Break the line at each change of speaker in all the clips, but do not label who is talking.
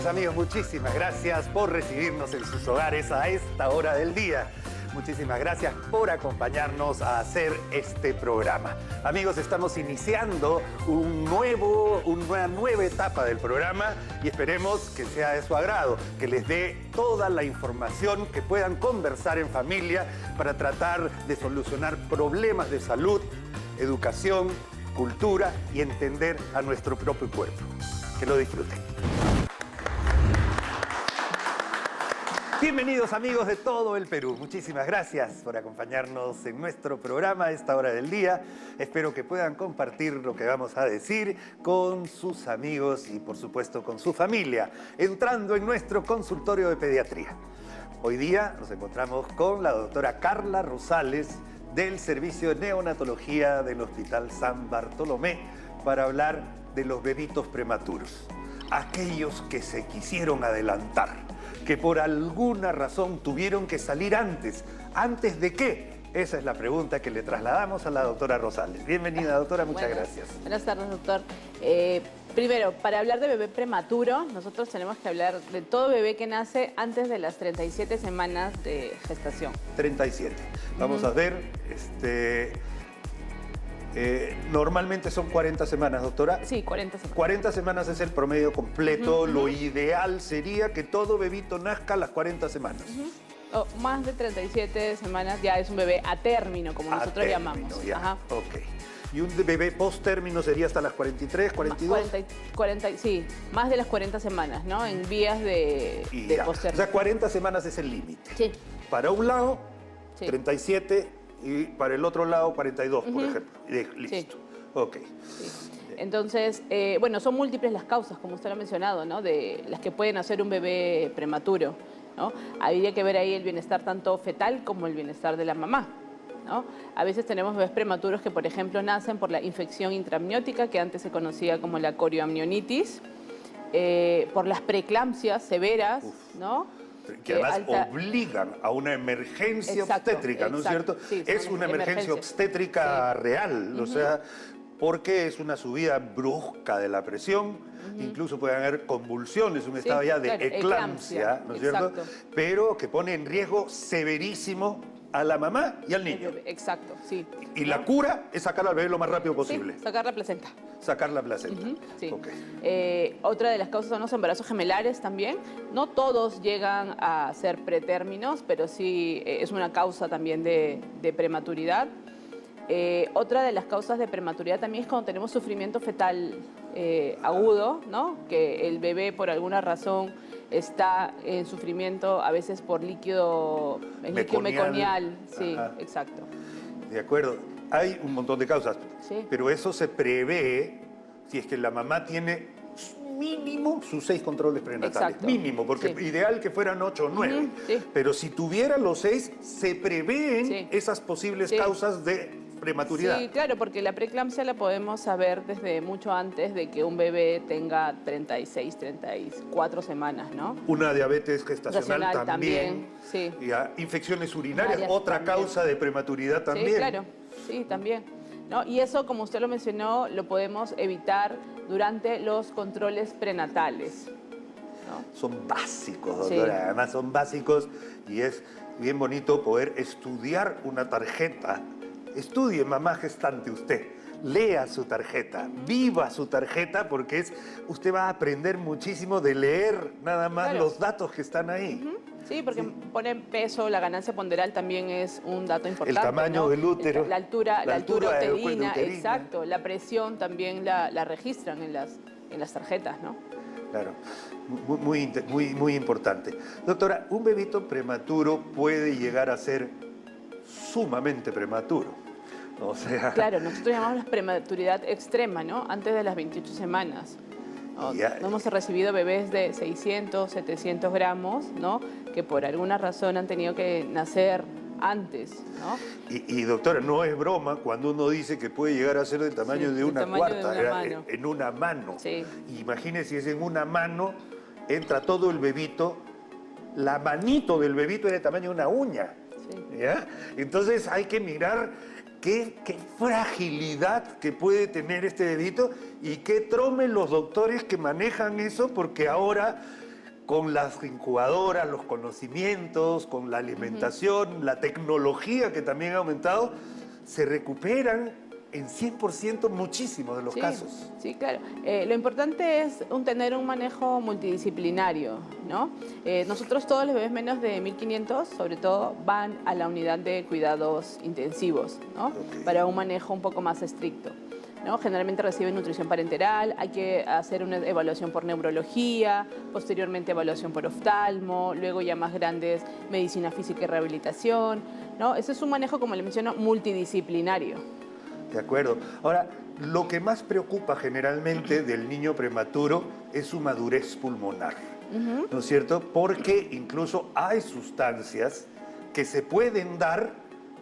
Queridos amigos, muchísimas gracias por recibirnos en sus hogares a esta hora del día. Muchísimas gracias por acompañarnos a hacer este programa. Amigos, estamos iniciando una nueva etapa del programa y esperemos que sea de su agrado, que les dé toda la información que puedan conversar en familia para tratar de solucionar problemas de salud, educación, cultura y entender a nuestro propio cuerpo. Que lo disfruten. Bienvenidos amigos de todo el Perú. Muchísimas gracias por acompañarnos en nuestro programa a esta hora del día. Espero que puedan compartir lo que vamos a decir con sus amigos y por supuesto con su familia, entrando en nuestro consultorio de pediatría. Hoy día nos encontramos con la doctora Carla Rosales del Servicio de Neonatología del Hospital San Bartolomé para hablar de los bebitos prematuros. Aquellos que se quisieron adelantar, que por alguna razón tuvieron que salir antes. ¿Antes de qué? Esa es la pregunta que le trasladamos a la doctora Rosales. Bienvenida, doctora, muchas gracias.
Buenas tardes, doctor. Primero, para hablar de bebé prematuro, nosotros tenemos que hablar de todo bebé que nace antes de las 37 semanas de gestación.
37. Vamos a ver, normalmente son 40 semanas, doctora.
Sí, 40 semanas.
40 semanas es el promedio completo. Lo ideal sería que todo bebito nazca a las 40 semanas.
Más de 37 semanas ya es un bebé a término, como nosotros llamamos.
Ya.
Ajá.
Ok. ¿Y un bebé post-término sería hasta las 43, 42?
40, sí, más de las 40 semanas, ¿no? En vías de post-término.
O sea, 40 semanas es el límite.
Sí.
Para un lado,
sí.
37 y para el otro lado, 42, por ejemplo. Listo.
Sí.
Ok.
Sí. Entonces, bueno, son múltiples las causas, como usted lo ha mencionado, ¿no? De las que pueden hacer un bebé prematuro, ¿no? Habría que ver ahí el bienestar tanto fetal como el bienestar de la mamá, ¿no? A veces tenemos bebés prematuros que, por ejemplo, nacen por la infección intraamniótica, que antes se conocía como la corioamnionitis, por las preeclampsias severas, ¿no?
Que además obligan a una emergencia obstétrica, ¿no es cierto?
Sí,
es una emergencia obstétrica real, o sea, porque es una subida brusca de la presión, incluso pueden haber convulsiones, un estado ya de eclampsia, ¿no es cierto? Pero que pone en riesgo severísimo a la mamá y al niño.
Exacto, sí.
Y la cura es sacar al bebé lo más rápido posible.
Sí, sacar la placenta.
Sacar la placenta.
Sí.
Okay.
Otra de las causas son los embarazos gemelares también. No todos llegan a ser pretérminos, pero sí es una causa también de prematuridad. Otra de las causas de prematuridad también es cuando tenemos sufrimiento fetal agudo, ¿no? Que el bebé por alguna razón está en sufrimiento, a veces por líquido meconial. Sí,
ajá.
Exacto.
De acuerdo. Hay un montón de causas, pero eso se prevé si es que la mamá tiene mínimo sus 6 controles prenatales.
Exacto.
Mínimo, porque ideal que fueran 8 o 9. Pero si tuviera los 6, se prevén esas posibles causas de prematuridad.
Sí, claro, porque la preeclampsia la podemos saber desde mucho antes de que un bebé tenga 36, 34 semanas, ¿no?
Una diabetes gestacional también.
Sí.
Infecciones urinarias, otra causa de prematuridad también.
Sí, claro, sí, también. ¿No? Y eso, como usted lo mencionó, lo podemos evitar durante los controles prenatales, ¿no?
Son básicos, doctora, además son básicos y es bien bonito poder estudiar una tarjeta. Estudie, mamá gestante, usted. Lea su tarjeta, viva su tarjeta, porque usted va a aprender muchísimo de leer nada más los datos que están ahí.
Sí, porque ponen peso, la ganancia ponderal también es un dato importante.
El tamaño del útero.
La altura uterina,
uterina.
Exacto. La presión también la registran en las tarjetas, ¿no?
Claro, muy importante. Doctora, un bebito prematuro puede llegar a ser sumamente prematuro. O sea...
Claro, nosotros llamamos la prematuridad extrema, ¿no? Antes de las 28 semanas. Hemos recibido bebés de 600, 700 gramos, ¿no? Que por alguna razón han tenido que nacer antes, ¿no?
Y doctora, no es broma cuando uno dice que puede llegar a ser del tamaño de una cuarta, en una mano.
Sí.
Imagínese si es en una mano, entra todo el bebito, la manito del bebito es del tamaño de una uña. Sí. ¿Ya? Entonces hay que mirar qué fragilidad que puede tener este bebito y qué tromen los doctores que manejan eso, porque ahora con las incubadoras, los conocimientos, con la alimentación, la tecnología que también ha aumentado, se recuperan en 100% muchísimos de los casos.
Sí, claro. Lo importante es tener un manejo multidisciplinario, ¿no? Nosotros todos los bebés menos de 1.500, sobre todo, van a la unidad de cuidados intensivos, ¿no?
Okay.
Para un manejo un poco más estricto, ¿no? Generalmente reciben nutrición parenteral, hay que hacer una evaluación por neurología, posteriormente evaluación por oftalmo, luego ya más grandes medicina física y rehabilitación, ¿no? Ese es un manejo, como le menciono, multidisciplinario.
De acuerdo. Ahora, lo que más preocupa generalmente del niño prematuro es su madurez pulmonar, ¿no es cierto? Porque incluso hay sustancias que se pueden dar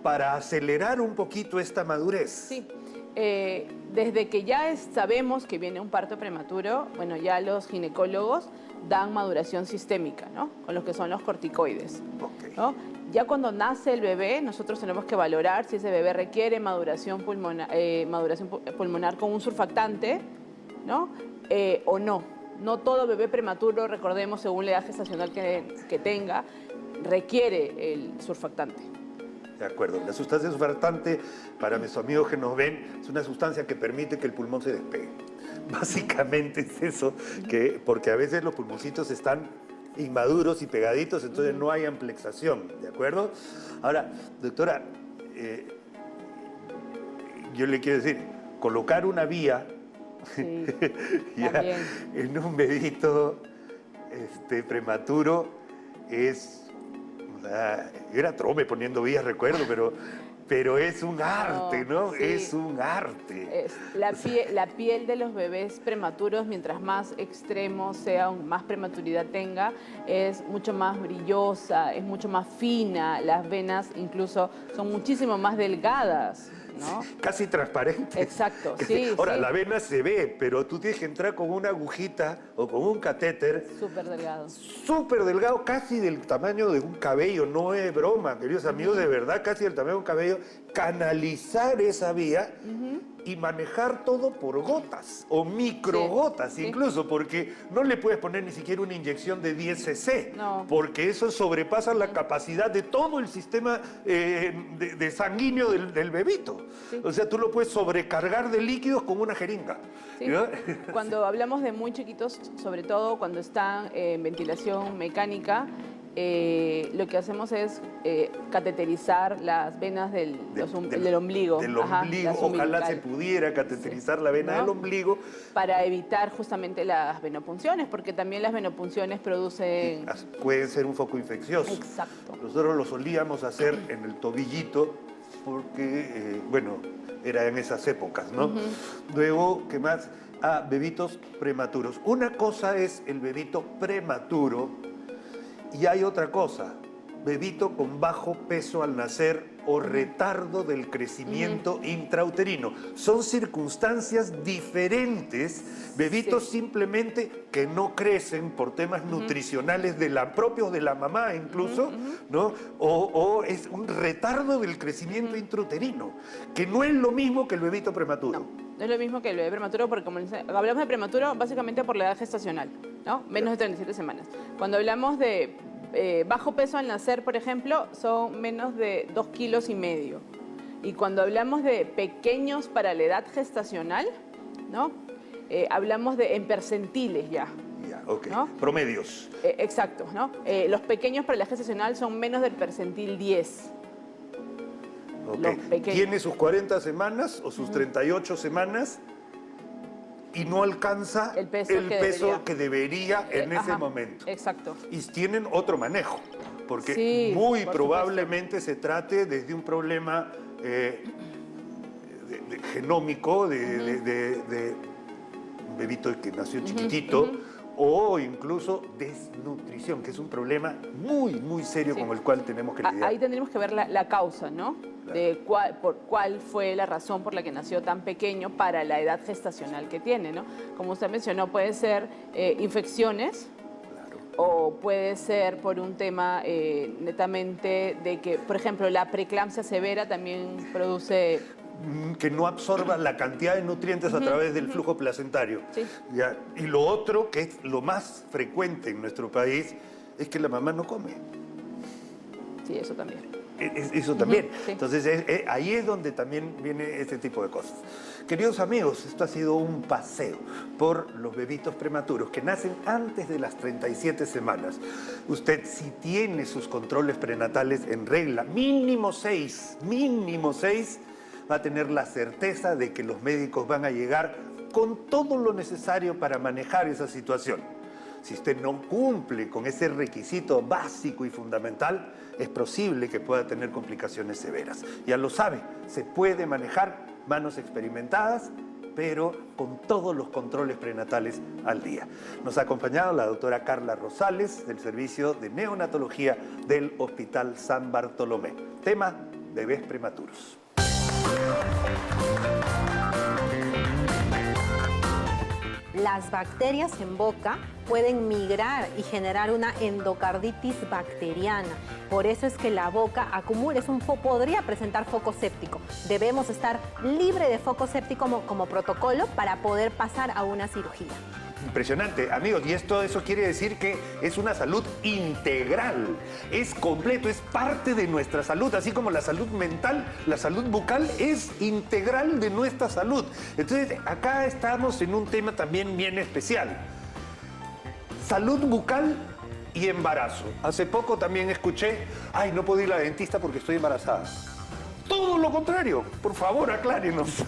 para acelerar un poquito esta madurez.
Sí. Desde que ya sabemos que viene un parto prematuro, bueno, ya los ginecólogos dan maduración sistémica, ¿no? Con lo que son los corticoides, ¿no? Ya cuando nace el bebé, nosotros tenemos que valorar si ese bebé requiere maduración pulmonar con un surfactante, ¿no? O no. No todo bebé prematuro, recordemos, según la edad gestacional que tenga, requiere el surfactante.
De acuerdo. La sustancia surfactante, para mis amigos que nos ven, es una sustancia que permite que el pulmón se despegue. Básicamente es eso, porque a veces los pulmoncitos están inmaduros y pegaditos, entonces no hay amplexación, ¿de acuerdo? Ahora, doctora, yo le quiero decir, colocar una vía
Sí,
ya, en un bebito prematuro es... Yo era trome poniendo vías, recuerdo, pero es un arte, ¿no?
Sí.
Es un arte.
La piel de los bebés prematuros, mientras más extremo sea, más prematuridad tenga, es mucho más brillosa, es mucho más fina. Las venas incluso son muchísimo más delgadas, ¿no?
Casi transparentes.
Exacto, sí.
Ahora,
sí.
la vena se ve, pero tú tienes que entrar con una agujita o con un catéter.
Súper delgado.
Súper delgado, casi del tamaño de un cabello. No es broma, queridos amigos, de verdad, casi del tamaño de un cabello. Canalizar esa vía y manejar todo por gotas o microgotas incluso, porque no le puedes poner ni siquiera una inyección de 10 cc, porque eso sobrepasa la capacidad de todo el sistema de sanguíneo del bebito.
Sí.
O sea, tú lo puedes sobrecargar de líquidos con una jeringa.
Sí. Cuando hablamos de muy chiquitos, sobre todo cuando están en ventilación mecánica, lo que hacemos es cateterizar las venas del ombligo.
Del ombligo, ojalá se pudiera cateterizar la vena del ombligo.
Para evitar justamente las venopunciones, porque también las venopunciones producen...
Pueden ser un foco infeccioso.
Exacto.
Nosotros lo solíamos hacer en el tobillito, porque, bueno, era en esas épocas, ¿no? Luego, ¿qué más? Bebitos prematuros. Una cosa es el bebito prematuro y hay otra cosa, bebito con bajo peso al nacer o retardo del crecimiento intrauterino. Son circunstancias diferentes, bebitos simplemente que no crecen por temas nutricionales propios de la mamá incluso, ¿no? O es un retardo del crecimiento intrauterino, que no es lo mismo que el bebito prematuro.
No es lo mismo que el bebé prematuro, porque como hablamos de prematuro básicamente por la edad gestacional, ¿no? Menos de 37 semanas. Cuando hablamos de bajo peso al nacer, por ejemplo, son menos de 2,5 kilos. Y cuando hablamos de pequeños para la edad gestacional, ¿no? Hablamos en percentiles ya.
Ya, ok.
¿No?
Promedios.
Exacto, ¿no? Los pequeños para la edad gestacional son menos del percentil 10.
Okay. Tiene sus 40 semanas o sus 38 semanas y no alcanza el peso que debería en ese momento.
Exacto.
Y tienen otro manejo, porque
sí,
muy probablemente se trate desde un problema genómico, de un bebito que nació chiquitito, o incluso desnutrición, que es un problema muy, muy serio con el cual tenemos que lidiar.
Ahí tendríamos que ver la causa, ¿no? Claro. De cuál fue la razón por la que nació tan pequeño para la edad gestacional que tiene, ¿no? Como usted mencionó, puede ser infecciones, o puede ser por un tema netamente de que, por ejemplo, la preeclampsia severa también produce
que no absorba la cantidad de nutrientes a través del flujo placentario.
Sí.
¿Ya? Y lo otro, que es lo más frecuente en nuestro país, es que la mamá no come.
Sí, eso también.
Eso también.
Sí.
Entonces, ahí es donde también viene este tipo de cosas. Queridos amigos, esto ha sido un paseo por los bebitos prematuros que nacen antes de las 37 semanas. Usted, si tiene sus controles prenatales en regla, mínimo 6, va a tener la certeza de que los médicos van a llegar con todo lo necesario para manejar esa situación. Si usted no cumple con ese requisito básico y fundamental, es posible que pueda tener complicaciones severas. Ya lo sabe, se puede manejar, manos experimentadas, pero con todos los controles prenatales al día. Nos ha acompañado la doctora Carla Rosales, del Servicio de Neonatología del Hospital San Bartolomé. Tema: bebés prematuros.
Las bacterias en boca pueden migrar y generar una endocarditis bacteriana. Por eso es que la boca acumula, podría presentar foco séptico. Debemos estar libre de foco séptico como protocolo para poder pasar a una cirugía.
Impresionante, amigos, y eso quiere decir que es una salud integral, es completo, es parte de nuestra salud, así como la salud mental, la salud bucal es integral de nuestra salud. Entonces, acá estamos en un tema también bien especial. Salud bucal y embarazo. Hace poco también escuché, ay, no puedo ir a la dentista porque estoy embarazada. Todo lo contrario, por favor, aclárenos.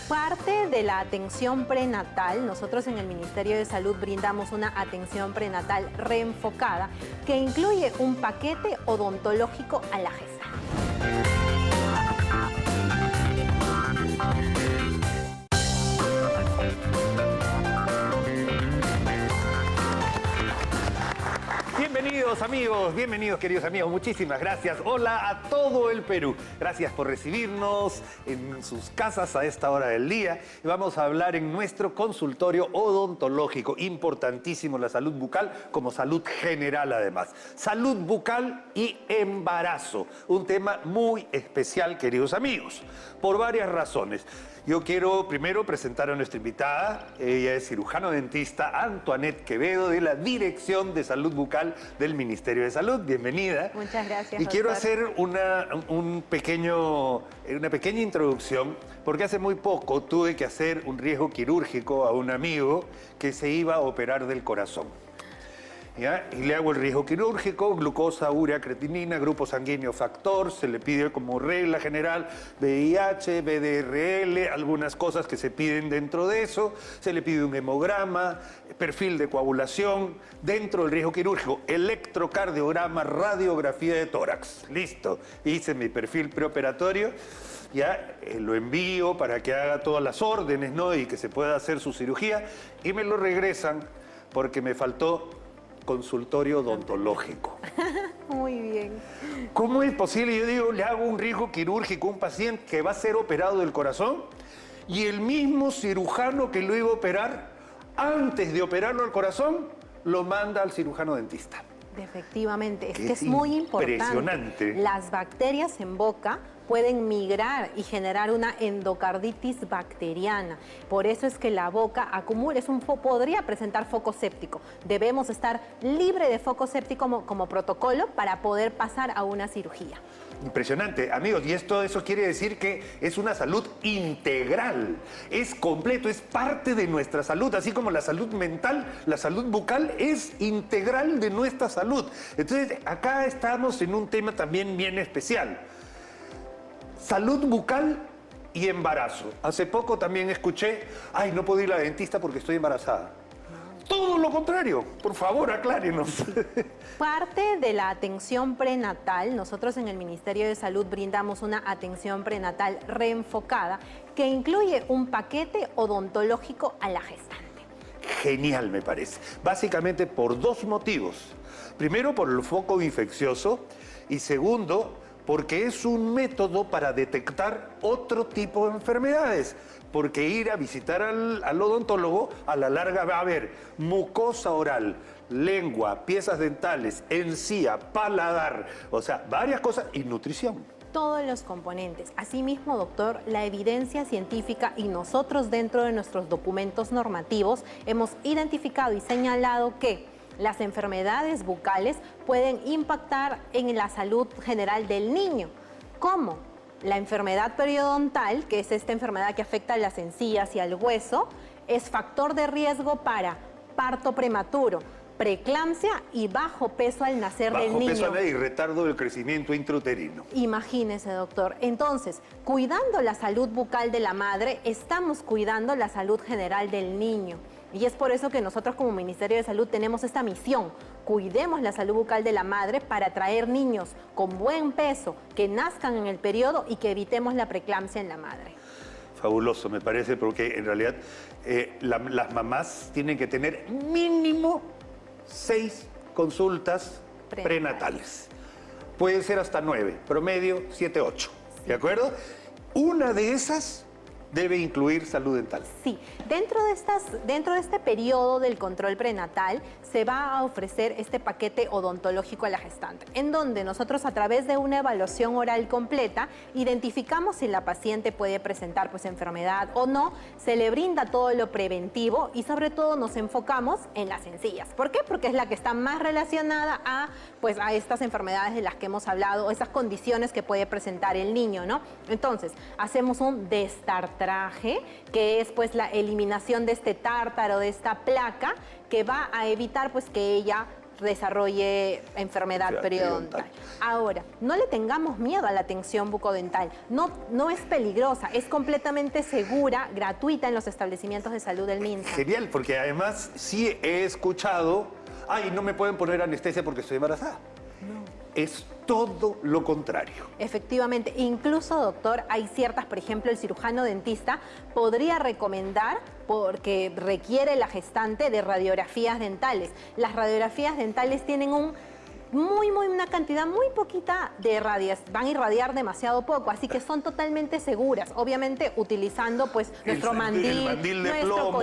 Parte de la atención prenatal, nosotros en el Ministerio de Salud brindamos una atención prenatal reenfocada que incluye un paquete odontológico a la gestante.
Bienvenidos amigos, bienvenidos queridos amigos, muchísimas gracias. Hola a todo el Perú. Gracias por recibirnos en sus casas a esta hora del día. Y vamos a hablar en nuestro consultorio odontológico. Importantísimo la salud bucal como salud general además. Salud bucal y embarazo. Un tema muy especial, queridos amigos, por varias razones. Yo quiero primero presentar a nuestra invitada. Ella es cirujano dentista Antoinette Quevedo, de la Dirección de Salud Bucal del Ministerio de Salud. Bienvenida.
Muchas gracias,
Y quiero
doctor.
hacer una pequeña introducción, porque hace muy poco tuve que hacer un riesgo quirúrgico a un amigo que se iba a operar del corazón. ¿Ya? Y le hago el riesgo quirúrgico, glucosa, urea, creatinina, grupo sanguíneo factor, se le pide como regla general VIH, VDRL, algunas cosas que se piden dentro de eso, se le pide un hemograma, perfil de coagulación, dentro del riesgo quirúrgico, electrocardiograma, radiografía de tórax. Listo, hice mi perfil preoperatorio. Ya lo envío para que haga todas las órdenes, ¿no? Y que se pueda hacer su cirugía, y me lo regresan porque me faltó consultorio odontológico.
Muy bien.
¿Cómo es posible? Yo digo, le hago un riesgo quirúrgico a un paciente que va a ser operado del corazón y el mismo cirujano que lo iba a operar, antes de operarlo al corazón, lo manda al cirujano dentista.
Efectivamente, es
Que
que
es
es muy
impresionante.
importante. Las bacterias en boca pueden migrar y generar una endocarditis bacteriana. Por eso es que la boca acumula, podría presentar foco séptico. Debemos estar libre de foco séptico como protocolo para poder pasar a una cirugía.
Impresionante, amigos, y eso quiere decir que es una salud integral, es completo, es parte de nuestra salud, así como la salud mental, la salud bucal es integral de nuestra salud. Entonces, acá estamos en un tema también bien especial. Salud bucal y embarazo. Hace poco también escuché, ay, no puedo ir a la dentista porque estoy embarazada. Todo lo contrario, por favor, aclárenos.
Parte de la atención prenatal, nosotros en el Ministerio de Salud brindamos una atención prenatal reenfocada que incluye un paquete odontológico a la gestante.
Genial, me parece. Básicamente por dos motivos. Primero, por el foco infeccioso y segundo, porque es un método para detectar otro tipo de enfermedades. Porque ir a visitar al odontólogo, a la larga va a haber mucosa oral, lengua, piezas dentales, encía, paladar, o sea, varias cosas y nutrición.
todos los componentes. Asimismo, doctor, la evidencia científica y nosotros dentro de nuestros documentos normativos hemos identificado y señalado que las enfermedades bucales pueden impactar en la salud general del niño. ¿Cómo? La enfermedad periodontal, que es esta enfermedad que afecta a las encías y al hueso, es factor de riesgo para parto prematuro, preeclampsia y bajo peso al nacer del niño.
Bajo peso y retardo del crecimiento intrauterino.
Imagínese, doctor. Entonces, cuidando la salud bucal de la madre, estamos cuidando la salud general del niño. Y es por eso que nosotros como Ministerio de Salud tenemos esta misión. Cuidemos la salud bucal de la madre para traer niños con buen peso, que nazcan en el periodo y que evitemos la preeclampsia en la madre.
Fabuloso, me parece, porque en realidad las mamás tienen que tener mínimo 6 consultas prenatales. Puede ser hasta 9, promedio 7, 8. ¿De acuerdo? Una de esas debe incluir salud dental.
Sí, dentro de este periodo del control prenatal se va a ofrecer este paquete odontológico a la gestante, en donde nosotros a través de una evaluación oral completa identificamos si la paciente puede presentar enfermedad o no, se le brinda todo lo preventivo y sobre todo nos enfocamos en las encías. ¿Por qué? Porque es la que está más relacionada a estas enfermedades de las que hemos hablado, esas condiciones que puede presentar el niño, ¿no? Entonces, hacemos un destartraje, que es la eliminación de este tártaro, de esta placa, que va a evitar que ella desarrolle enfermedad periodontal. Ahora, no le tengamos miedo a la atención bucodental. No es peligrosa, es completamente segura, gratuita en los establecimientos de salud del MINSA.
Genial, porque además sí he escuchado, ay, no me pueden poner anestesia porque estoy embarazada. No. Es todo lo contrario.
Efectivamente, incluso, doctor, hay ciertas, por ejemplo, el cirujano dentista podría recomendar, porque requiere la gestante, de radiografías dentales. Las radiografías dentales tienen una cantidad muy poquita de van a irradiar demasiado poco, así que son totalmente seguras, obviamente utilizando nuestro
el mandil de
nuestro
plomo,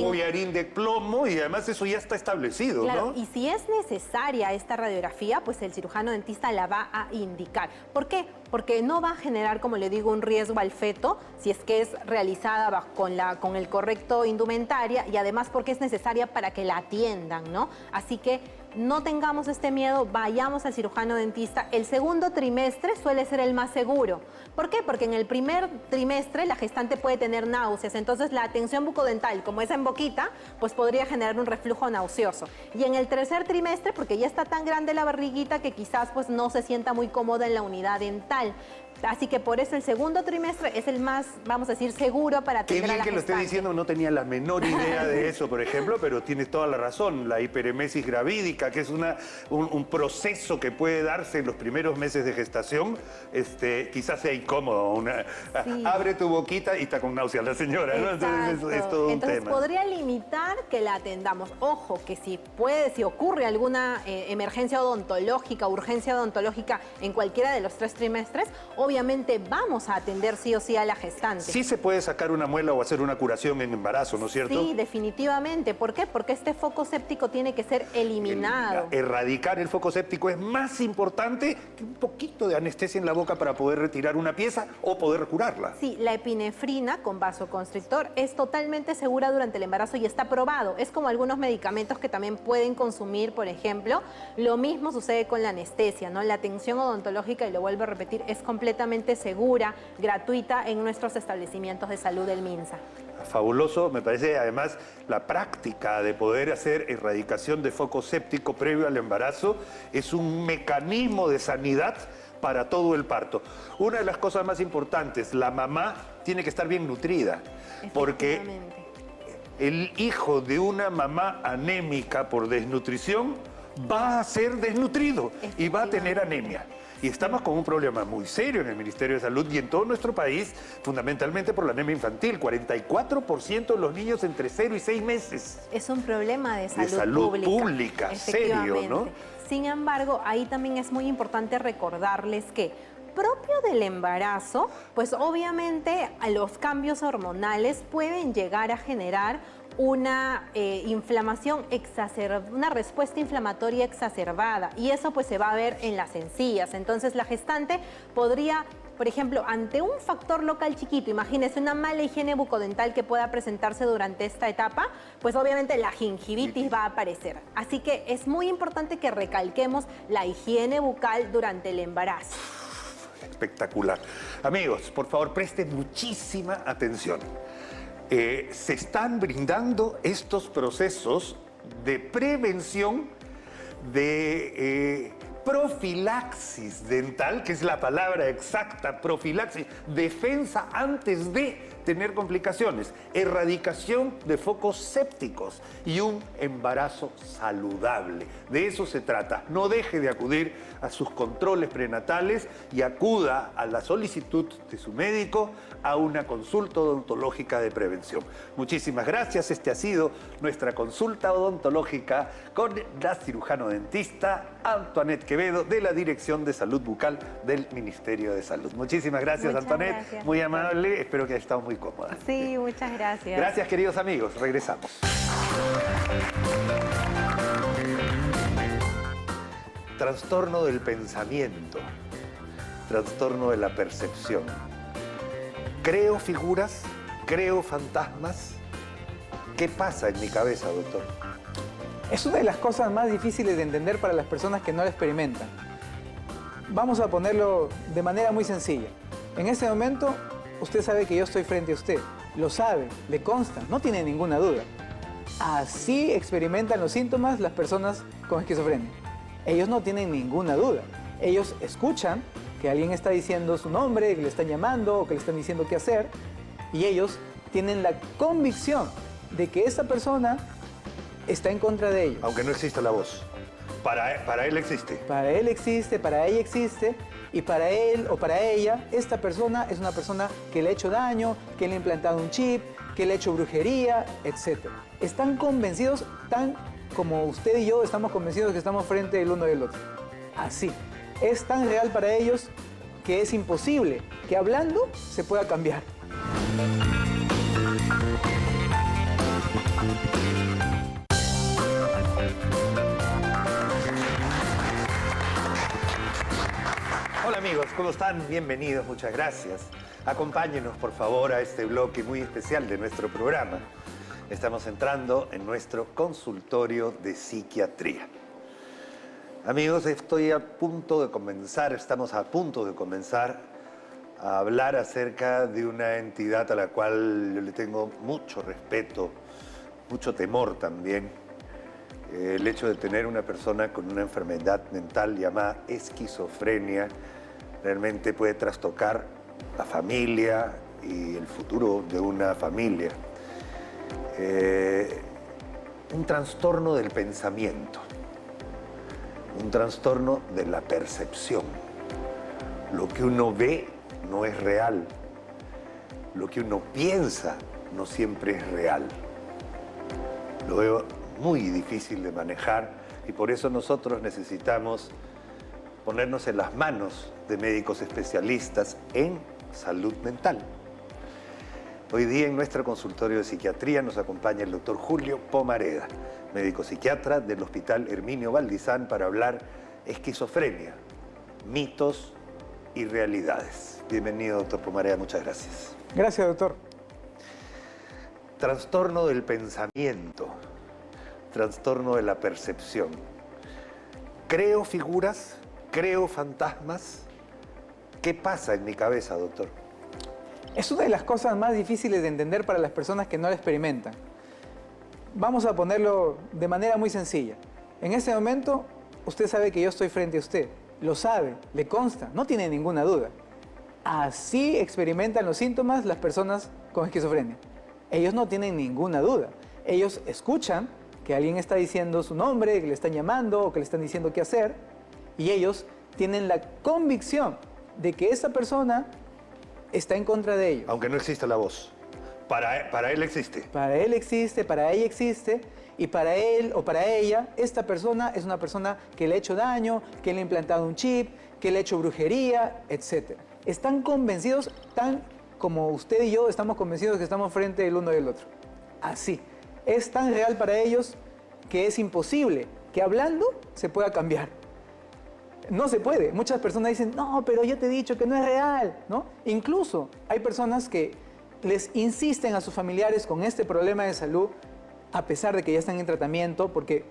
collarín
de plomo, y además eso ya está establecido,
claro,
¿no?
Y si es necesaria esta radiografía, el cirujano dentista la va a indicar. ¿Por qué? Porque no va a generar, como le digo, un riesgo al feto si es que es realizada con el correcto indumentaria, y además porque es necesaria para que la atiendan, ¿no? Así que no tengamos este miedo, vayamos al cirujano dentista. El segundo trimestre suele ser el más seguro. ¿Por qué? Porque en el primer trimestre la gestante puede tener náuseas, entonces la atención bucodental, como es en boquita, podría generar un reflujo nauseoso. Y en el tercer trimestre, porque ya está tan grande la barriguita que quizás no se sienta muy cómoda en la unidad dental. Así que por eso el segundo trimestre es el más, vamos a decir, seguro para atender a la
Qué bien que lo esté diciendo, no tenía la menor idea de eso, por ejemplo, pero tienes toda la razón. La hiperemesis gravídica, que es un proceso que puede darse en los primeros meses de gestación, quizás sea incómodo.
Sí.
Abre tu boquita y está con náuseas la señora, ¿no? Entonces es todo un tema.
Podría limitar que la atendamos. Ojo, que si ocurre alguna emergencia odontológica, urgencia odontológica en cualquiera de los 3 trimestres, obviamente vamos a atender sí o sí a la gestante.
Sí se puede sacar una muela o hacer una curación en embarazo, ¿no es cierto?
Sí, definitivamente. ¿Por qué? Porque este foco séptico tiene que ser eliminado.
Erradicar el foco séptico es más importante que un poquito de anestesia en la boca para poder retirar una pieza o poder curarla.
Sí, la epinefrina con vasoconstrictor es totalmente segura durante el embarazo y está probado. Es como algunos medicamentos que también pueden consumir, por ejemplo. Lo mismo sucede con la anestesia, ¿no? La atención odontológica, y lo vuelvo a repetir, es completamente segura, gratuita en nuestros establecimientos de salud del MINSA.
Fabuloso, me parece además la práctica de poder hacer erradicación de foco séptico previo al embarazo es un mecanismo de sanidad para todo el parto. Una de las cosas más importantes, la mamá tiene que estar bien nutrida, porque el hijo de una mamá anémica por desnutrición va a ser desnutrido y va a tener anemia. Y estamos con un problema muy serio en el Ministerio de Salud y en todo nuestro país, fundamentalmente por la anemia infantil. 44% de los niños entre 0 y 6 meses.
Es un problema de salud
pública, serio, ¿no?
Sin embargo, ahí también es muy importante recordarles que propio del embarazo, obviamente los cambios hormonales pueden llegar a generar una inflamación exacerbada, una respuesta inflamatoria exacerbada, y eso pues se va a ver en las encías. Entonces la gestante podría, por ejemplo, ante un factor local chiquito, imagínese una mala higiene bucodental que pueda presentarse durante esta etapa, pues obviamente la gingivitis va a aparecer. Así que es muy importante que recalquemos la higiene bucal durante el embarazo.
Espectacular. Amigos, por favor, presten muchísima atención. Se están brindando estos procesos de prevención, de profilaxis dental, que es la palabra exacta, profilaxis, defensa antes de tener complicaciones, erradicación de focos sépticos y un embarazo saludable. De eso se trata. No deje de acudir a sus controles prenatales y acuda a la solicitud de su médico a una consulta odontológica de prevención. Muchísimas gracias. Este ha sido nuestra consulta odontológica con la cirujano dentista Antoinette Quevedo de la Dirección de Salud Bucal del Ministerio de Salud. Muchísimas gracias,
Muchas
Antoinette.
gracias.
Muy amable. Espero que haya estado muy cómoda.
Sí, muchas gracias.
Gracias, queridos amigos. Regresamos. Trastorno del pensamiento, trastorno de la percepción. Creo figuras, creo fantasmas. ¿Qué pasa en mi cabeza, doctor?
Es una de las cosas más difíciles de entender para las personas que no la experimentan. Vamos a ponerlo de manera muy sencilla. En este momento, usted sabe que yo estoy frente a usted. Lo sabe, le consta, no tiene ninguna duda. Así experimentan los síntomas las personas con esquizofrenia. Ellos no tienen ninguna duda. Ellos escuchan que alguien está diciendo su nombre, que le están llamando o que le están diciendo qué hacer, y ellos tienen la convicción de que esa persona está en contra de ellos.
Aunque no exista la voz. Para él existe.
Para él existe, para ella existe, y para él o para ella, esta persona es una persona que le ha hecho daño, que le ha implantado un chip, que le ha hecho brujería, etc. Están convencidos tan como usted y yo estamos convencidos que estamos frente el uno del otro. Así. Es tan real para ellos que es imposible que hablando se pueda cambiar.
Hola amigos, ¿cómo están? Bienvenidos, muchas gracias. Acompáñenos por favor a este bloque muy especial de nuestro programa. Estamos entrando en nuestro consultorio de psiquiatría. Amigos, estamos a punto de comenzar a hablar acerca de una entidad a la cual yo le tengo mucho respeto, mucho temor también. El hecho de tener una persona con una enfermedad mental llamada esquizofrenia realmente puede trastocar la familia y el futuro de una familia. Un trastorno del pensamiento, un trastorno de la percepción. Lo que uno ve no es real. Lo que uno piensa no siempre es real. Lo veo muy difícil de manejar y por eso nosotros necesitamos ponernos en las manos de médicos especialistas en salud mental. Hoy día en nuestro consultorio de psiquiatría nos acompaña el doctor Julio Pomareda, médico psiquiatra del Hospital Herminio Valdizán, para hablar esquizofrenia, mitos y realidades. Bienvenido, doctor Pomareda, muchas gracias.
Gracias, doctor.
Trastorno del pensamiento, trastorno de la percepción. Creo figuras, creo fantasmas. ¿Qué pasa en mi cabeza, doctor?
Es una de las cosas más difíciles de entender para las personas que no la experimentan. Vamos a ponerlo de manera muy sencilla. En este momento, usted sabe que yo estoy frente a usted. Lo sabe, le consta, no tiene ninguna duda. Así experimentan los síntomas las personas con esquizofrenia. Ellos no tienen ninguna duda. Ellos escuchan que alguien está diciendo su nombre, que le están llamando o que le están diciendo qué hacer, y ellos tienen la convicción de que esa persona está en contra de ellos.
Aunque no exista la voz. Para él existe.
Para él existe, para ella existe, y para él o para ella, esta persona es una persona que le ha hecho daño, que le ha implantado un chip, que le ha hecho brujería, etc. Están convencidos tan como usted y yo estamos convencidos que estamos frente el uno del otro. Así. es tan real para ellos que es imposible que hablando se pueda cambiar. No se puede. Muchas personas dicen, no, pero yo te he dicho que no es real, ¿no? Incluso hay personas que les insisten a sus familiares con este problema de salud, a pesar de que ya están en tratamiento, porque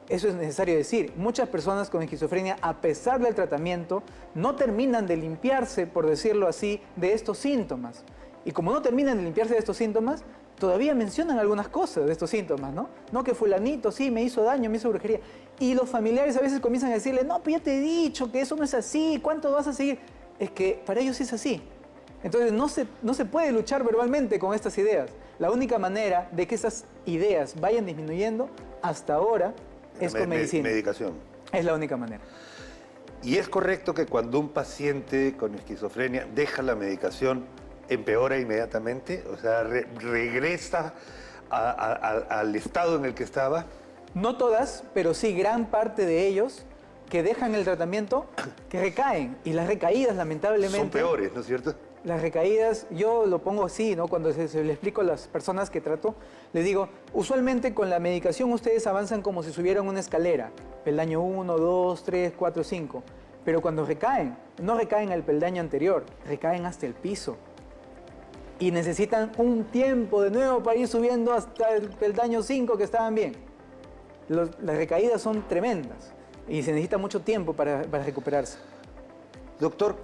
eso es necesario decir. Muchas personas con esquizofrenia, a pesar del tratamiento, no terminan de limpiarse, por decirlo así, de estos síntomas. Y como no terminan de limpiarse de estos síntomas, todavía mencionan algunas cosas de estos síntomas, ¿no? No, que fulanito, sí, me hizo daño, me hizo brujería. Y los familiares a veces comienzan a decirle, no, pues ya te he dicho que eso no es así, ¿cuánto vas a seguir? Es que para ellos es así. Entonces no se puede luchar verbalmente con estas ideas. La única manera de que esas ideas vayan disminuyendo hasta ahora es con medicina.
Medicación.
Es la única manera.
¿Y es correcto que cuando un paciente con esquizofrenia deja la medicación, empeora inmediatamente? O sea, regresa al estado en el que estaba.
No todas, pero sí gran parte de ellos que dejan el tratamiento, que recaen. Y las recaídas, lamentablemente...
Son peores, ¿no es cierto?
Las recaídas, yo lo pongo así, ¿no? Cuando se le explico a las personas que trato, les digo, usualmente con la medicación ustedes avanzan como si subieran una escalera, peldaño 1, 2, 3, 4, 5. Pero cuando recaen, no recaen al peldaño anterior, recaen hasta el piso. Y necesitan un tiempo de nuevo para ir subiendo hasta el peldaño 5 que estaban bien. Las recaídas son tremendas y se necesita mucho tiempo para recuperarse.
Doctor,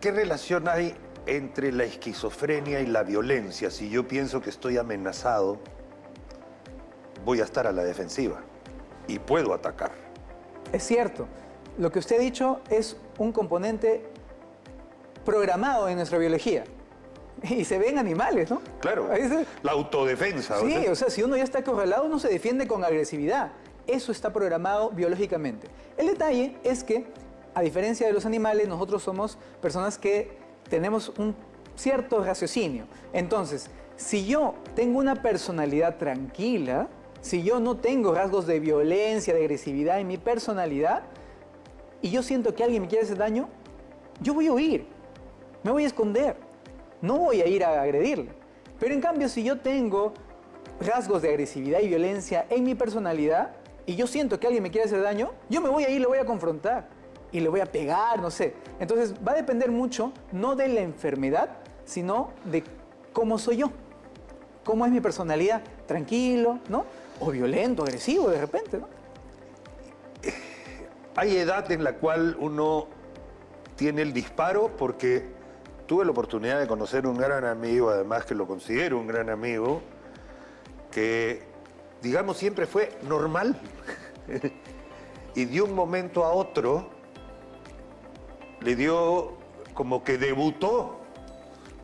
¿qué relación hay entre la esquizofrenia y la violencia? Si yo pienso que estoy amenazado, voy a estar a la defensiva y puedo atacar.
Es cierto. Lo que usted ha dicho es un componente programado en nuestra biología. Y se ven animales, ¿no?
Claro, la autodefensa.
Sí, o sea, si uno ya está acorralado, uno se defiende con agresividad. Eso está programado biológicamente. El detalle es que, a diferencia de los animales, nosotros somos personas que tenemos un cierto raciocinio. Entonces, si yo tengo una personalidad tranquila, si yo no tengo rasgos de violencia, de agresividad en mi personalidad, y yo siento que alguien me quiere hacer daño, yo voy a huir, me voy a esconder, no voy a ir a agredirle. Pero en cambio, si yo tengo rasgos de agresividad y violencia en mi personalidad, y yo siento que alguien me quiere hacer daño, yo me voy a ir, le voy a confrontar, y le voy a pegar, no sé. Entonces va a depender mucho, no de la enfermedad, sino de cómo soy yo, cómo es mi personalidad, tranquilo, ¿no? O violento, agresivo de repente, ¿no?
Hay edad en la cual uno tiene el disparo, porque tuve la oportunidad de conocer un gran amigo, además que lo considero un gran amigo, que, digamos, siempre fue normal. Y de un momento a otro le dio como que debutó.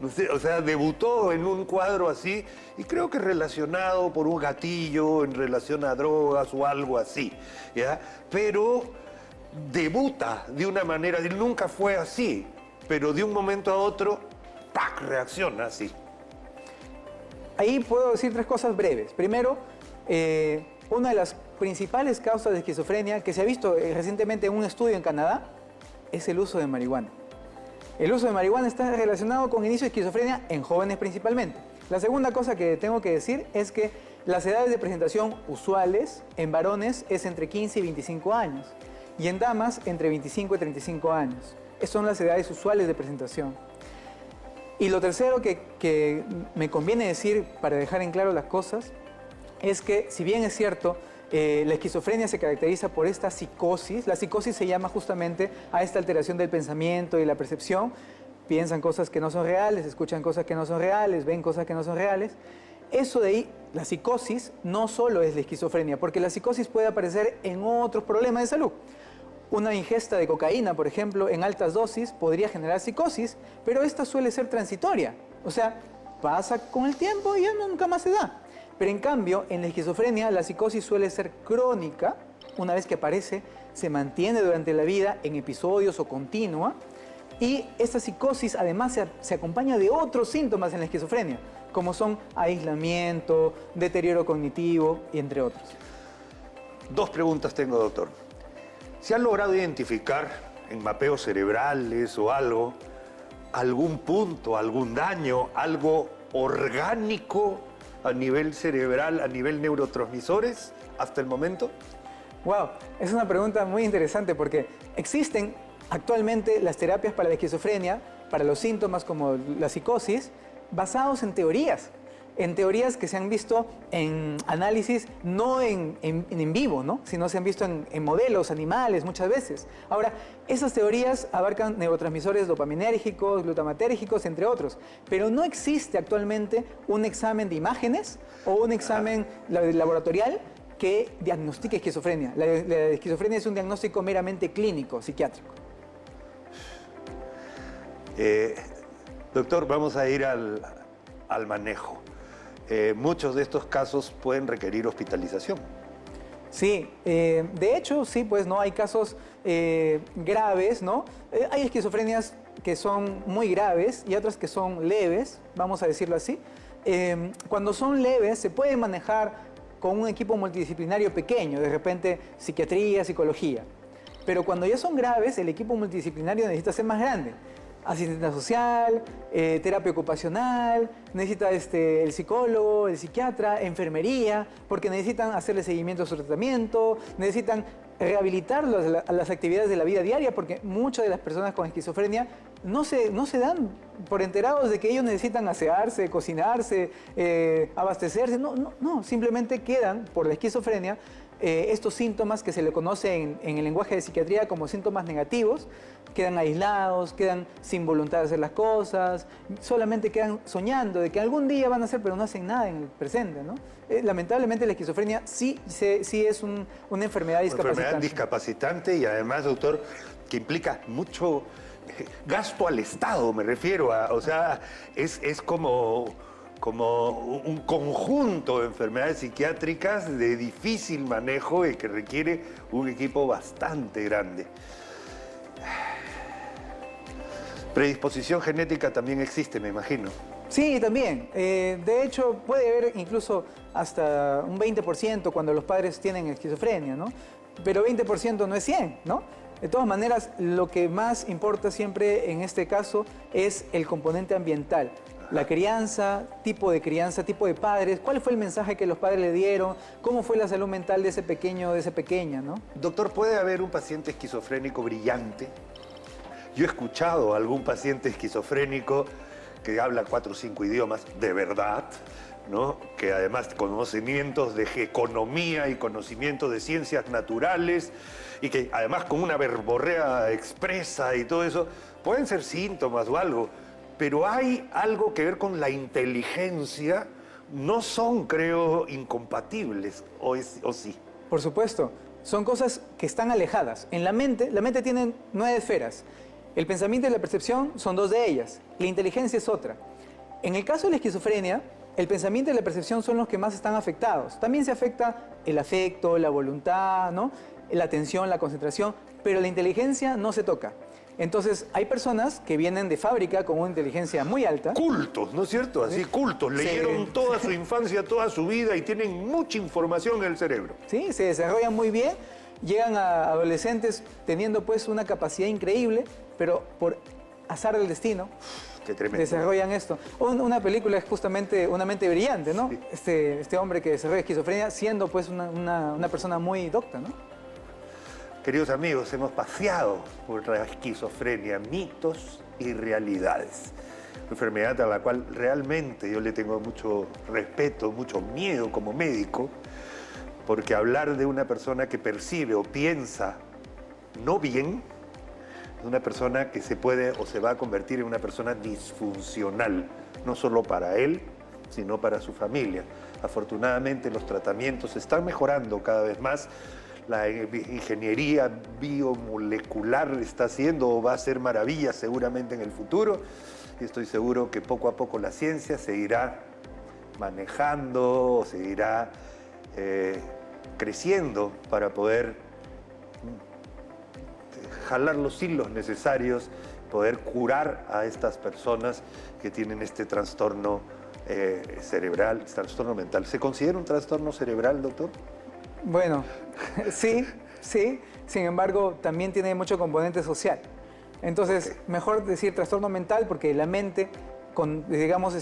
No sé, o sea, debutó en un cuadro así, y creo que relacionado por un gatillo en relación a drogas o algo así, ¿ya? Pero debuta de una manera, nunca fue así, pero de un momento a otro, ¡pac!, reacciona así.
Ahí puedo decir tres cosas breves. Primero, una de las principales causas de esquizofrenia que se ha visto recientemente en un estudio en Canadá es el uso de marihuana. El uso de marihuana está relacionado con inicio de esquizofrenia en jóvenes principalmente. La segunda cosa que tengo que decir es que las edades de presentación usuales en varones es entre 15 y 25 años y en damas entre 25 y 35 años. Esas son las edades usuales de presentación. Y lo tercero que me conviene decir para dejar en claro las cosas es que, si bien es cierto, la esquizofrenia se caracteriza por esta psicosis. La psicosis se llama justamente a esta alteración del pensamiento y la percepción. Piensan cosas que no son reales, escuchan cosas que no son reales, ven cosas que no son reales. Eso de ahí, la psicosis, no solo es la esquizofrenia, porque la psicosis puede aparecer en otros problemas de salud. Una ingesta de cocaína, por ejemplo, en altas dosis podría generar psicosis, pero esta suele ser transitoria. O sea, pasa con el tiempo y ya nunca más se da. Pero en cambio, en la esquizofrenia, la psicosis suele ser crónica. Una vez que aparece, se mantiene durante la vida en episodios o continua. Y esta psicosis además se acompaña de otros síntomas en la esquizofrenia, como son aislamiento, deterioro cognitivo, y entre otros.
Dos preguntas tengo, doctor. ¿Se ha logrado identificar en mapeos cerebrales o algo, algún punto, algún daño, algo orgánico a nivel cerebral, a nivel neurotransmisores hasta el momento?
Wow, es una pregunta muy interesante porque existen actualmente las terapias para la esquizofrenia, para los síntomas como la psicosis, basados en teorías que se han visto en análisis, no en vivo, ¿no? Sino se han visto en modelos animales muchas veces. Ahora, esas teorías abarcan neurotransmisores dopaminérgicos, glutamatérgicos, entre otros, pero no existe actualmente un examen de imágenes o un examen laboratorial que diagnostique esquizofrenia. La esquizofrenia es un diagnóstico meramente clínico, psiquiátrico.
Doctor, vamos a ir al manejo. Muchos de estos casos pueden requerir hospitalización.
Sí, de hecho, sí, pues no hay casos graves, ¿no? Hay esquizofrenias que son muy graves y otras que son leves, vamos a decirlo así. Cuando son leves se puede manejar con un equipo multidisciplinario pequeño, de repente psiquiatría, psicología. Pero cuando ya son graves, el equipo multidisciplinario necesita ser más grande. Asistente social, terapia ocupacional, necesita el psicólogo, el psiquiatra, enfermería, porque necesitan hacerle seguimiento a su tratamiento, necesitan rehabilitarlos a las actividades de la vida diaria, porque muchas de las personas con esquizofrenia no se dan por enterados de que ellos necesitan asearse, cocinarse, abastecerse. No, simplemente quedan por la esquizofrenia estos síntomas que se le conocen en el lenguaje de psiquiatría como síntomas negativos, quedan aislados, quedan sin voluntad de hacer las cosas, solamente quedan soñando de que algún día van a hacer, pero no hacen nada en el presente, ¿no? Lamentablemente la esquizofrenia sí es una enfermedad discapacitante.
Enfermedad discapacitante y además, doctor, que implica mucho gasto al Estado, me refiero a, o sea, es como un conjunto de enfermedades psiquiátricas de difícil manejo y que requiere un equipo bastante grande. Predisposición genética también existe, me imagino.
Sí, también. De hecho, puede haber incluso hasta un 20% cuando los padres tienen esquizofrenia, ¿no? Pero 20% no es 100, ¿no? De todas maneras, lo que más importa siempre en este caso es el componente ambiental. La crianza, tipo de padres, cuál fue el mensaje que los padres le dieron, cómo fue la salud mental de ese pequeño o de esa pequeña, ¿no?
Doctor, ¿puede haber un paciente esquizofrénico brillante? Yo he escuchado a algún paciente esquizofrénico que habla 4 o 5 idiomas de verdad, ¿no? Que además conocimientos de economía y conocimientos de ciencias naturales y que además con una verborrea expresa y todo eso, pueden ser síntomas o algo, pero hay algo que ver con la inteligencia, no son, creo, incompatibles, o sí.
Por supuesto, son cosas que están alejadas. En la mente tiene 9 esferas. El pensamiento y la percepción son 2 de ellas. La inteligencia es otra. En el caso de la esquizofrenia, el pensamiento y la percepción son los que más están afectados. También se afecta el afecto, la voluntad, ¿no? La atención, la concentración, pero la inteligencia no se toca. Entonces, hay personas que vienen de fábrica con una inteligencia muy alta.
Cultos, ¿no es cierto? Así, cultos. Leyeron toda su infancia, toda su vida y tienen mucha información en el cerebro.
Sí, se desarrollan muy bien, llegan a adolescentes teniendo pues una capacidad increíble, pero por azar del destino,
qué tremendo,
desarrollan esto. Una película es justamente Una mente brillante, ¿no? Sí. Este hombre que desarrolla esquizofrenia siendo pues una persona muy docta, ¿no?
Queridos amigos, hemos paseado por la esquizofrenia, mitos y realidades. Una enfermedad a la cual realmente yo le tengo mucho respeto, mucho miedo como médico, porque hablar de una persona que percibe o piensa no bien, es una persona que se puede o se va a convertir en una persona disfuncional, no solo para él, sino para su familia. Afortunadamente los tratamientos están mejorando cada vez más. La ingeniería biomolecular está haciendo o va a hacer maravillas seguramente en el futuro. Y estoy seguro que poco a poco la ciencia seguirá manejando, seguirá creciendo para poder jalar los hilos necesarios, poder curar a estas personas que tienen este trastorno cerebral, trastorno mental. ¿Se considera un trastorno cerebral, doctor?
Bueno, sí. Sin embargo, también tiene mucho componente social. Entonces, mejor decir trastorno mental porque la mente, digamos,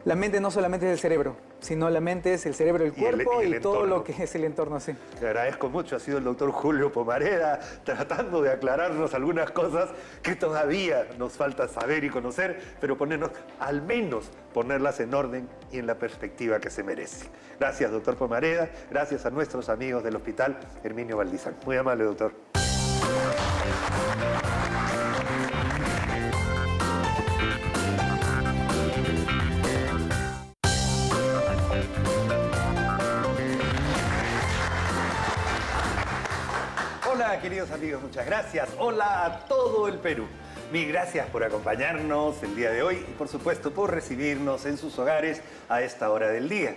La mente no solamente es el cerebro, sino la mente es el cerebro, el cuerpo y todo lo que es el entorno, sí.
Te agradezco mucho, ha sido el doctor Julio Pomareda tratando de aclararnos algunas cosas que todavía nos falta saber y conocer, pero al menos ponerlas en orden y en la perspectiva que se merece. Gracias, doctor Pomareda, gracias a nuestros amigos del Hospital Herminio Valdizán. Muy amable, doctor. Hola, queridos amigos, muchas gracias. Hola a todo el Perú. Mil gracias por acompañarnos el día de hoy y, por supuesto, por recibirnos en sus hogares a esta hora del día.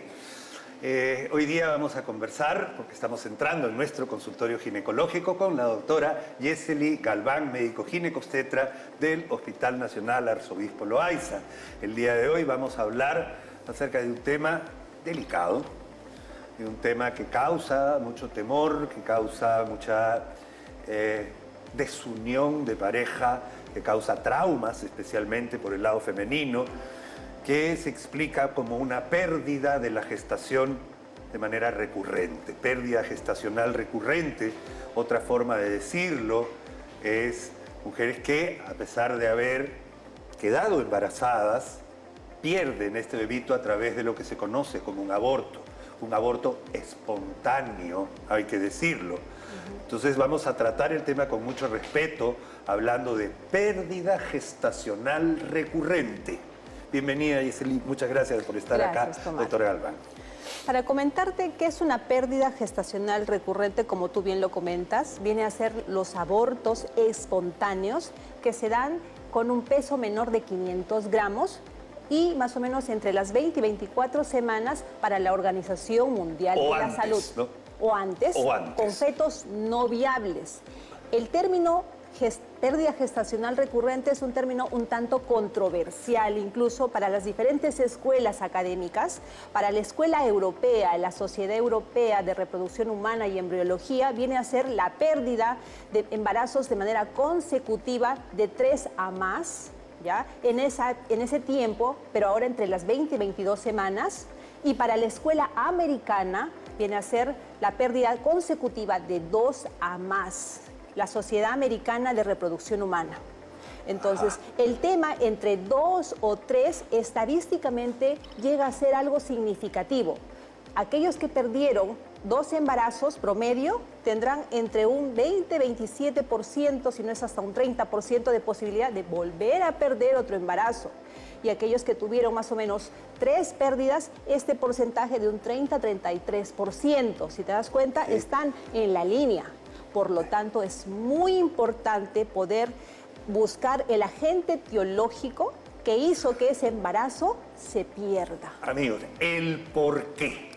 Hoy día vamos a conversar, porque estamos entrando en nuestro consultorio ginecológico con la doctora Yesely Galván, médico ginecobstetra del Hospital Nacional Arzobispo Loaiza. El día de hoy vamos a hablar acerca de un tema delicado, de un tema que causa mucho temor, que causa mucha desunión de pareja, que causa traumas, especialmente por el lado femenino, que se explica como una pérdida de la gestación de manera recurrente. Pérdida gestacional recurrente, otra forma de decirlo, es mujeres que, a pesar de haber quedado embarazadas, pierden este bebito a través de lo que se conoce como un aborto espontáneo, hay que decirlo. Entonces vamos a tratar el tema con mucho respeto, hablando de pérdida gestacional recurrente. Bienvenida, Yesely, muchas gracias por estar acá, doctora Galván.
Para comentarte qué es una pérdida gestacional recurrente, como tú bien lo comentas, viene a ser los abortos espontáneos que se dan con un peso menor de 500 gramos y más o menos entre las 20 y 24 semanas para la Organización Mundial de la Salud.
¿No?
O antes, con fetos no viables. El término pérdida gestacional recurrente es un término un tanto controversial, incluso para las diferentes escuelas académicas. Para la Escuela Europea, la Sociedad Europea de Reproducción Humana y Embriología, viene a ser la pérdida de embarazos de manera consecutiva de 3 a más, ¿ya? En ese tiempo, pero ahora entre las 20 y 22 semanas. Y para la escuela americana viene a ser la pérdida consecutiva de 2 a más, la Sociedad Americana de Reproducción Humana. Entonces, el tema entre 2 o 3 estadísticamente llega a ser algo significativo. Aquellos que perdieron 2 embarazos promedio tendrán entre un 20-27%, si no es hasta un 30% de posibilidad de volver a perder otro embarazo. Y aquellos que tuvieron más o menos 3 pérdidas, este porcentaje de un 30-33%. Si te das cuenta, están en la línea. Por lo tanto, es muy importante poder buscar el agente etiológico que hizo que ese embarazo se pierda.
Amigos, el por qué.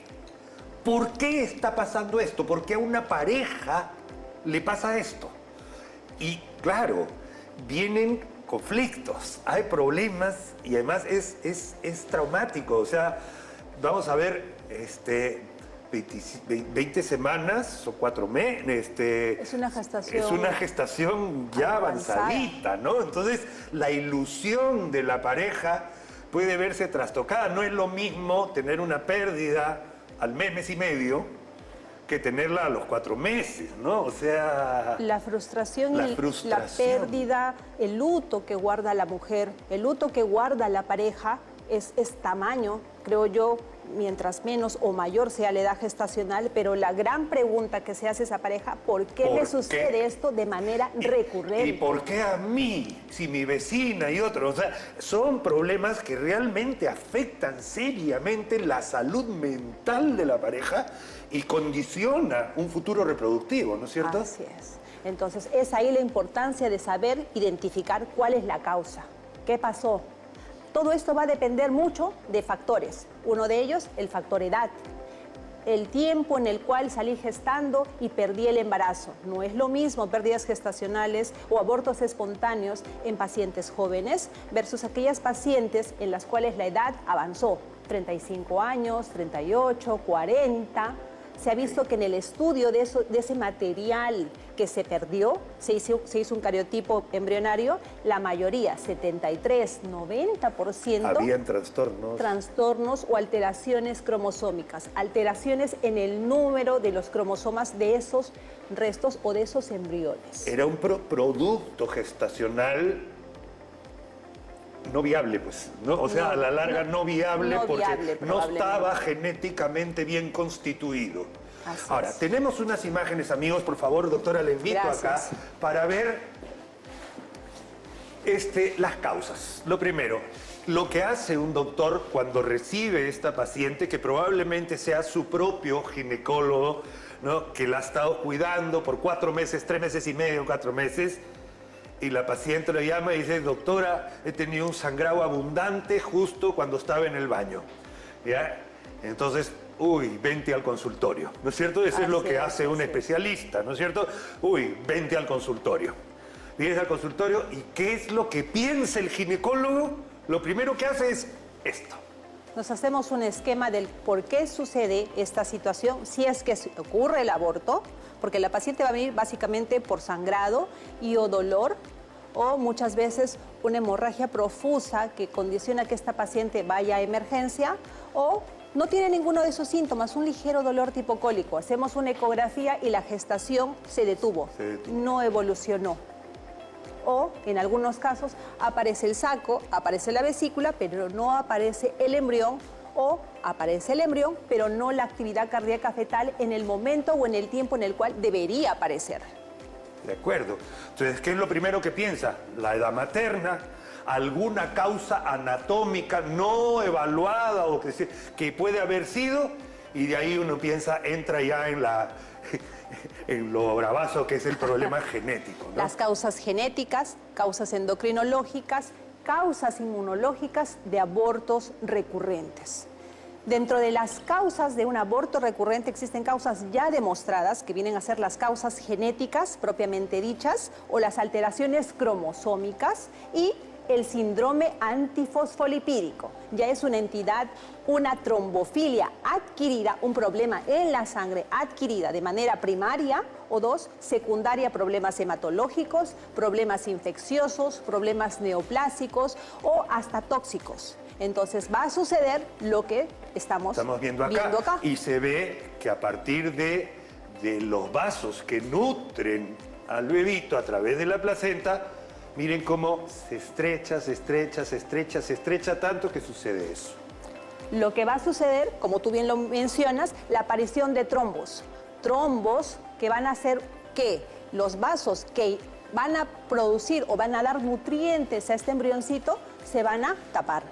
¿Por qué está pasando esto? ¿Por qué a una pareja le pasa esto? Y claro, vienen conflictos, hay problemas y además es traumático. O sea, vamos a ver, 20 semanas o 4 meses.
Es una gestación.
Es una gestación ya avanzadita, ¿no? Entonces, la ilusión de la pareja puede verse trastocada. No es lo mismo tener una pérdida al mes y medio, que tenerla a los 4 meses, ¿no? O sea...
La frustración y la pérdida, el luto que guarda la mujer, el luto que guarda la pareja es tamaño, creo yo, mientras menos o mayor sea la edad gestacional, pero la gran pregunta que se hace a esa pareja, ¿por qué le sucede esto de manera recurrente?
¿Y por qué a mí, si mi vecina y otros? O sea, son problemas que realmente afectan seriamente la salud mental de la pareja y condiciona un futuro reproductivo, ¿no es cierto?
Así es. Entonces, es ahí la importancia de saber identificar cuál es la causa. ¿Qué pasó? Todo esto va a depender mucho de factores. Uno de ellos, el factor edad. El tiempo en el cual salí gestando y perdí el embarazo. No es lo mismo pérdidas gestacionales o abortos espontáneos en pacientes jóvenes versus aquellas pacientes en las cuales la edad avanzó. 35 años, 38, 40, Se ha visto que en el estudio de ese material que se perdió, se hizo un cariotipo embrionario, la mayoría, 73, 90%,
Habían trastornos.
trastornos o alteraciones cromosómicas, alteraciones en el número de los cromosomas de esos restos o de esos embriones.
Era un producto gestacional no viable, pues, ¿no? O sea, a la larga no viable
no
porque
viable,
no estaba genéticamente bien constituido.
Así
Ahora,
es.
tenemos unas imágenes, amigos, por favor, doctora, le invito
Gracias.
acá para ver las causas. Lo primero, lo que hace un doctor cuando recibe esta paciente, que probablemente sea su propio ginecólogo, ¿no? Que la ha estado cuidando por 4 meses, 3 meses y medio, 4 meses, y la paciente le llama y dice, doctora, he tenido un sangrado abundante justo cuando estaba en el baño. ¿Ya? Entonces, uy, vente al consultorio, ¿no es cierto? Eso es lo que hace un especialista, ¿no es cierto? Uy, vente al consultorio. Vienes al consultorio y ¿qué es lo que piensa el ginecólogo? Lo primero que hace es esto.
Nos hacemos un esquema del por qué sucede esta situación, si es que ocurre el aborto, porque la paciente va a venir básicamente por sangrado y o dolor, o muchas veces una hemorragia profusa que condiciona que esta paciente vaya a emergencia, o no tiene ninguno de esos síntomas, un ligero dolor tipo cólico. Hacemos una ecografía y la gestación se detuvo, no evolucionó. O, en algunos casos, aparece el saco, aparece la vesícula, pero no aparece el embrión, o aparece el embrión, pero no la actividad cardíaca fetal en el momento o en el tiempo en el cual debería aparecer.
De acuerdo. Entonces, ¿qué es lo primero que piensa? La edad materna, alguna causa anatómica no evaluada o que puede haber sido, y de ahí uno piensa, entra ya en lo bravazo que es el problema genético, ¿no?
Las causas genéticas, causas endocrinológicas, causas inmunológicas de abortos recurrentes. Dentro de las causas de un aborto recurrente existen causas ya demostradas, que vienen a ser las causas genéticas propiamente dichas, o las alteraciones cromosómicas, y el síndrome antifosfolipídico. Ya es una entidad, una trombofilia adquirida, un problema en la sangre adquirida de manera primaria, o 2, secundaria, problemas hematológicos, problemas infecciosos, problemas neoplásicos o hasta tóxicos. Entonces va a suceder lo que estamos
viendo acá. Y se ve que a partir de los vasos que nutren al bebito a través de la placenta, miren cómo se estrecha, se estrecha, se estrecha, se estrecha tanto que sucede eso.
Lo que va a suceder, como tú bien lo mencionas, la aparición de trombos. Trombos que van a hacer que los vasos que van a producir o van a dar nutrientes a este embrioncito se van a tapar.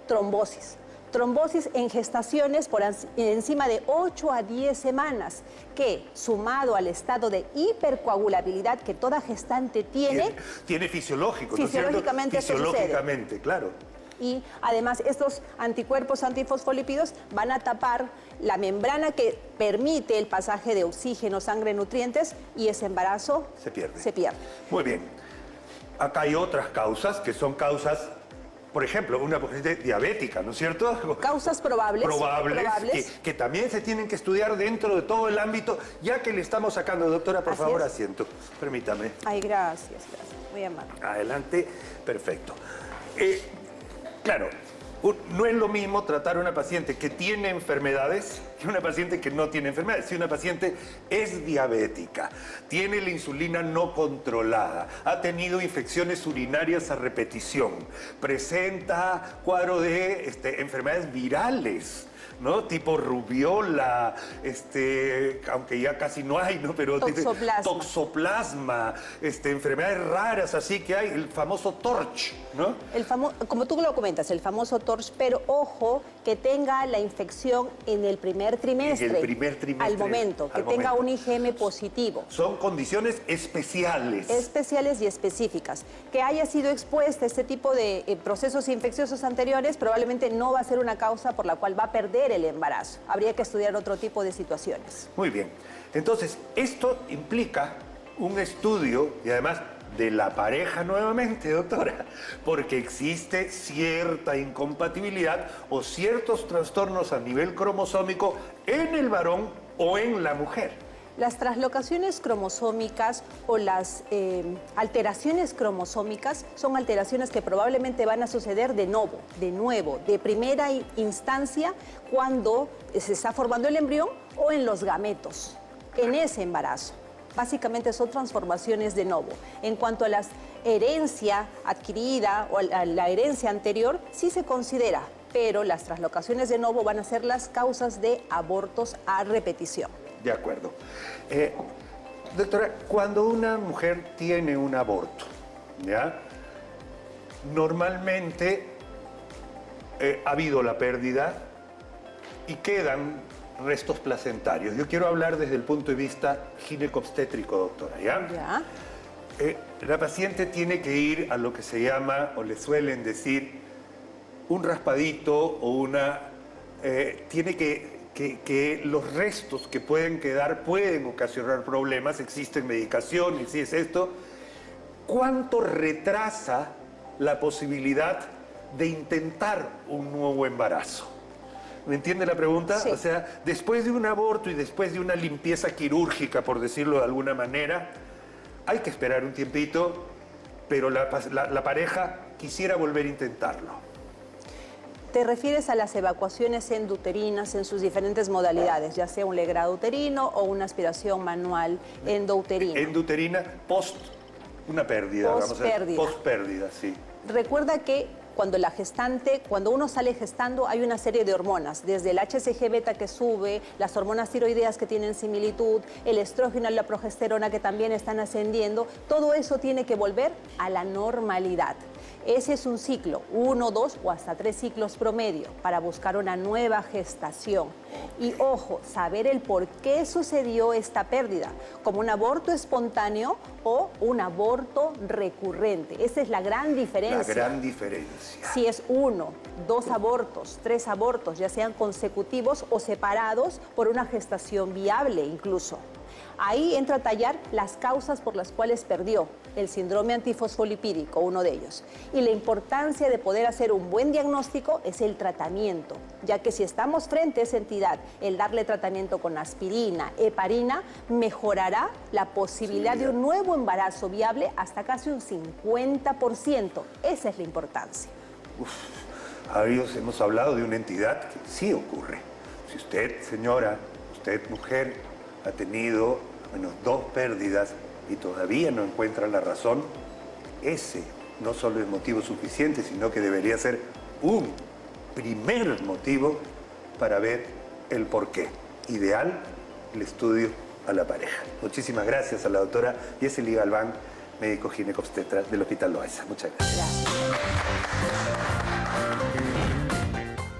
Trombosis. Trombosis en gestaciones por encima de 8 a 10 semanas, que sumado al estado de hipercoagulabilidad que toda gestante tiene
fisiológico,
fisiológicamente,
¿no es cierto? Fisiológicamente, claro.
Y además estos anticuerpos antifosfolípidos van a tapar la membrana que permite el pasaje de oxígeno, sangre, nutrientes, y ese embarazo
se pierde. Muy bien. Acá hay otras causas que son causas, por ejemplo, una paciente diabética, ¿no es cierto?
Causas probables.
Que también se tienen que estudiar dentro de todo el ámbito, ya que le estamos sacando. Doctora, por favor, asiento. Permítame.
Ay, gracias. Muy amable.
Adelante. Perfecto. Claro, no es lo mismo tratar a una paciente que tiene enfermedades que una paciente que no tiene enfermedades. Si una paciente es diabética, tiene la insulina no controlada, ha tenido infecciones urinarias a repetición, presenta cuadro de enfermedades virales, ¿no? Tipo rubiola, aunque ya casi no hay, ¿no? Pero toxoplasma, enfermedades raras, así que hay el famoso TORCH, ¿no?
Como tú lo comentas, el famoso TORCH, pero ojo que tenga la infección en el primer trimestre.
En el primer trimestre.
Al momento, que tenga un IgM positivo.
Son condiciones especiales.
Especiales y específicas. Que haya sido expuesta a este tipo de procesos infecciosos anteriores, probablemente no va a ser una causa por la cual va a perder el embarazo. Habría que estudiar otro tipo de situaciones.
Muy bien. Entonces, esto implica un estudio, y además de la pareja nuevamente, doctora, porque existe cierta incompatibilidad o ciertos trastornos a nivel cromosómico en el varón o en la mujer.
Las traslocaciones cromosómicas o las alteraciones cromosómicas son alteraciones que probablemente van a suceder de nuevo, de primera instancia cuando se está formando el embrión o en los gametos, en ese embarazo. Básicamente son transformaciones de novo. En cuanto a la herencia adquirida o a la herencia anterior, sí se considera, pero las traslocaciones de novo van a ser las causas de abortos a repetición.
De acuerdo. Doctora, cuando una mujer tiene un aborto, ¿ya? Normalmente ha habido la pérdida y quedan restos placentarios. Yo quiero hablar desde el punto de vista ginecobstétrico, doctora, ¿ya?
¿Ya?
La paciente tiene que ir a lo que se llama, o le suelen decir, un raspadito o una... tiene que los restos que pueden quedar pueden ocasionar problemas, existen medicaciones, y es esto. ¿Cuánto retrasa la posibilidad de intentar un nuevo embarazo? ¿Me entiende la pregunta?
Sí.
O sea, después de un aborto y después de una limpieza quirúrgica, por decirlo de alguna manera, hay que esperar un tiempito, pero la pareja quisiera volver a intentarlo.
Te refieres a las evacuaciones endouterinas en sus diferentes modalidades, ya sea un legrado uterino o una aspiración manual endouterina.
Endouterina post una pérdida,
Post-pérdida.
Post-pérdida, sí.
Recuerda que cuando uno sale gestando, hay una serie de hormonas, desde el HCG beta que sube, las hormonas tiroideas que tienen similitud, el estrógeno y la progesterona que también están ascendiendo, todo eso tiene que volver a la normalidad. Ese es un ciclo, 1, 2 o hasta 3 ciclos promedio para buscar una nueva gestación. Y ojo, saber el por qué sucedió esta pérdida, como un aborto espontáneo o un aborto recurrente. Esa es la gran diferencia.
La gran diferencia.
Si es 1, 2 abortos, 3 abortos, ya sean consecutivos o separados por una gestación viable incluso. Ahí entra a tallar las causas por las cuales perdió el síndrome antifosfolipídico, uno de ellos. Y la importancia de poder hacer un buen diagnóstico es el tratamiento, ya que si estamos frente a esa entidad, el darle tratamiento con aspirina, heparina, mejorará la posibilidad de un nuevo embarazo viable hasta casi un 50%. Esa es la importancia.
Hemos hablado de una entidad que sí ocurre. Si usted, señora, usted, mujer, ha tenido al menos 2 pérdidas y todavía no encuentra la razón, ese no solo es motivo suficiente, sino que debería ser un primer motivo para ver el porqué. Ideal, el estudio a la pareja. Muchísimas gracias a la doctora Yeseli Galván, médico ginecobstetra del Hospital Loaiza. Muchas gracias.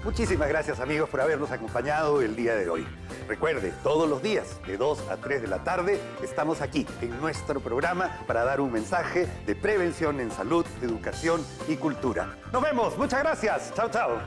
Muchísimas gracias, amigos, por habernos acompañado el día de hoy. Recuerde, todos los días, de 2 a 3 de la tarde, estamos aquí en nuestro programa para dar un mensaje de prevención en salud, educación y cultura. Nos vemos. Muchas gracias. Chao, chao.